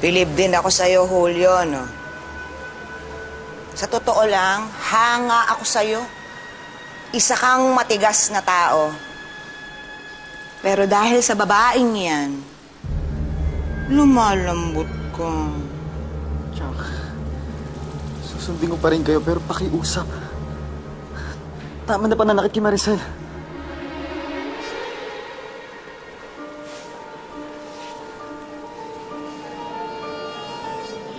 Bilib din ako sa'yo, Julio, no? Sa totoo lang, hanga ako sa'yo. Isa kang matigas na tao. Pero dahil sa babaeng yan, lumalambot ka. Jack, susundin ko pa rin kayo pero pakiusap. Tama na pananakit kay Maricel.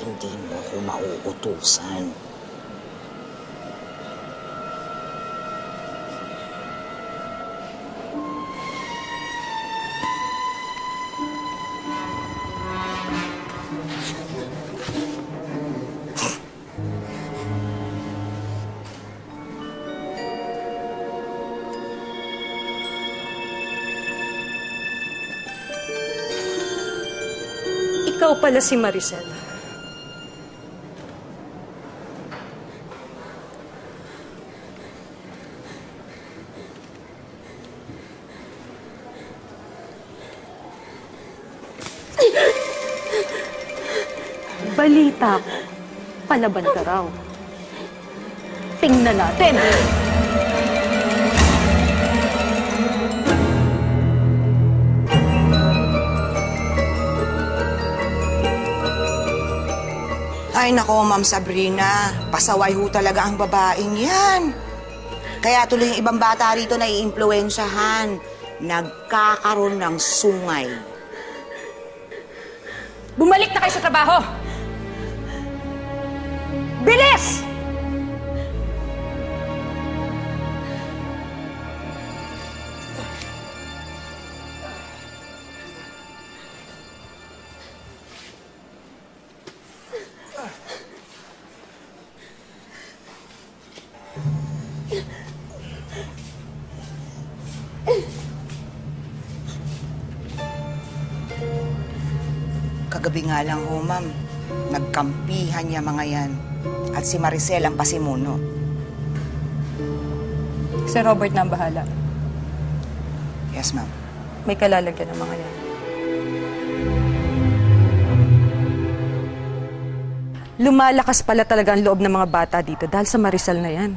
Hindi mo ako mauutusan. Ikaw pala si Maricel. Balita ko, palaban ka raw. Tingnan natin. Ay nako, Ma'am Sabrina, pasaway ho talaga ang babaeng yan. Kaya tuloy yung ibang bata rito na iimpluwensyahan. Nagkakaroon ng sungay. Bumalik na kayo sa trabaho! Bilis! Kagabi nga lang ho, Ma'am. Nagkampihan niya mga yan. At si Maricel ang pasimuno. Si Robert na ang bahala. Yes, Ma'am. May kalalagyan ng mga yan. Lumalakas pala talaga ang loob ng mga bata dito dahil sa Maricel na yan.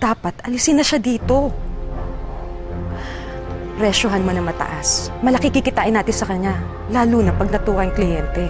Dapat alisin na siya dito. Presyohan mo na mataas. Malaki kikitain natin sa kanya. Lalo na pag natuwa ang kliyente.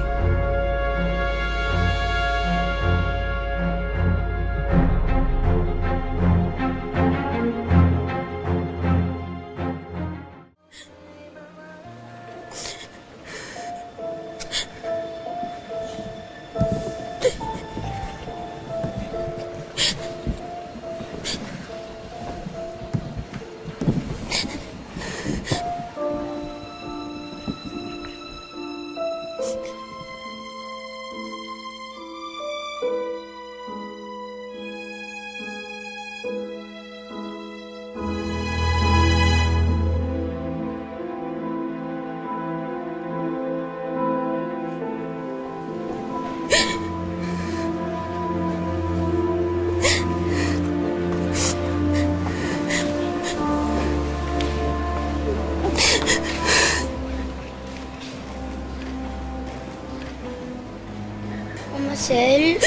Maricel,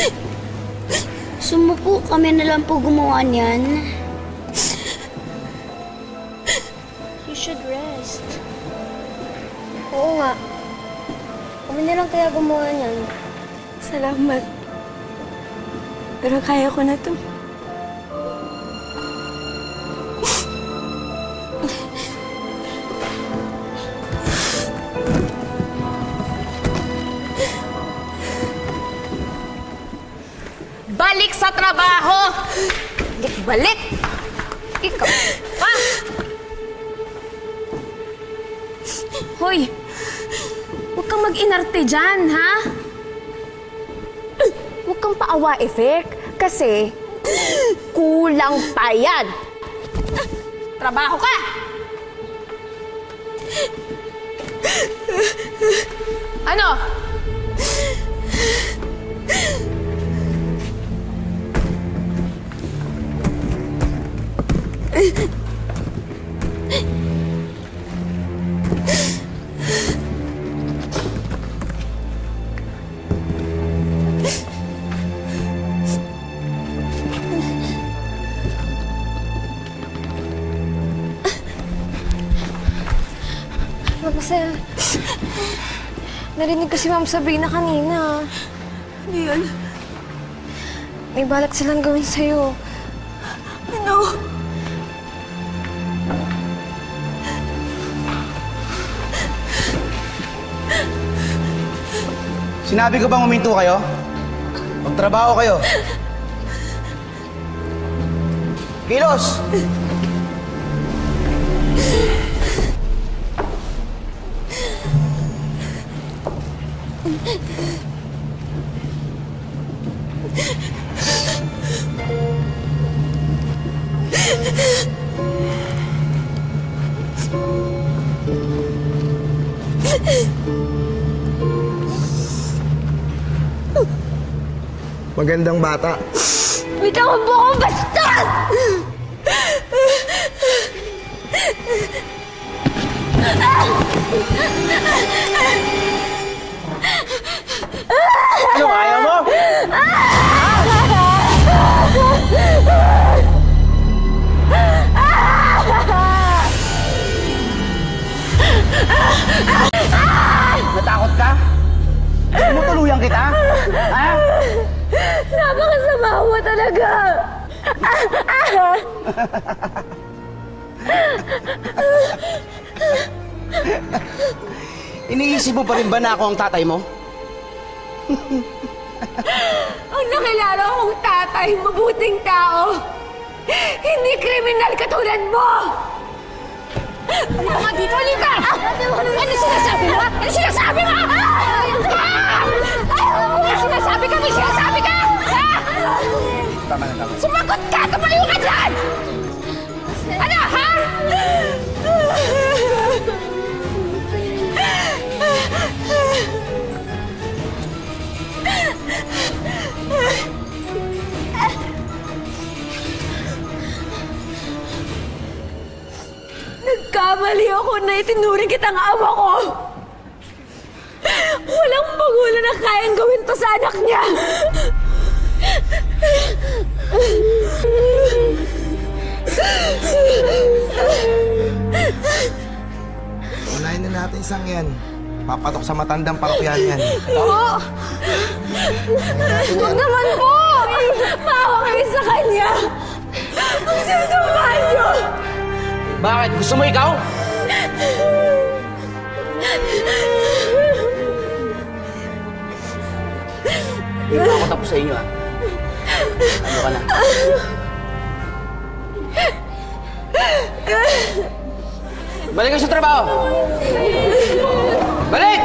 sumupo kami na lang po gumawa niyan. You should rest. Oo nga. Kami na lang kaya gumawa niyan. Salamat. Pero kaya ko na to. Balik sa trabaho! Balik! Ikaw, ha? Hoy! Huwag kang mag-inarte dyan, ha? Huwag kang paawa effect kasi kulang pa yan. Trabaho ka! Ano? Hazel. Narinig ko si Ma'am Sabrina kanina. Ano yun? May balak silang gawin sa'yo. Ano? Sinabi ko bang uminto kayo? Magtrabaho kayo. Kilos! Magandang bata. Bitawan mo akong bastos! Ano, ayaw mo? Natakot ka? Gusto mo tuluyan kita? Ha? Napakasama mo talaga! Iniisip mo pa rin ba na ako ang tatay mo? Ang nakilala kong tatay, mabuting tao. Hindi kriminal katulad mo! Halika nga dito, halika! Ano sinasabi mo? Ano sinasabi mo? Ano sinasabi ka? May sinasabi ka? Tama na, tama. Sumagot ka! Tumaliw ka dyan! Ano, ha? Nagkamali ako na itinuring kitang ama ko. Walang magulo na kayang gawin to sa anak niya. Unahin na natin isang yan. Papatok sa matandang parokyan yan. Po! Huwag naman po! Maawa kayo sa kanya! Ang sasamahan niyo! Bakit? Gusto mo ikaw? Hindi pa ako tapos sa inyo, ha? Ano ka na? Balik ka sa trabaho! Balik!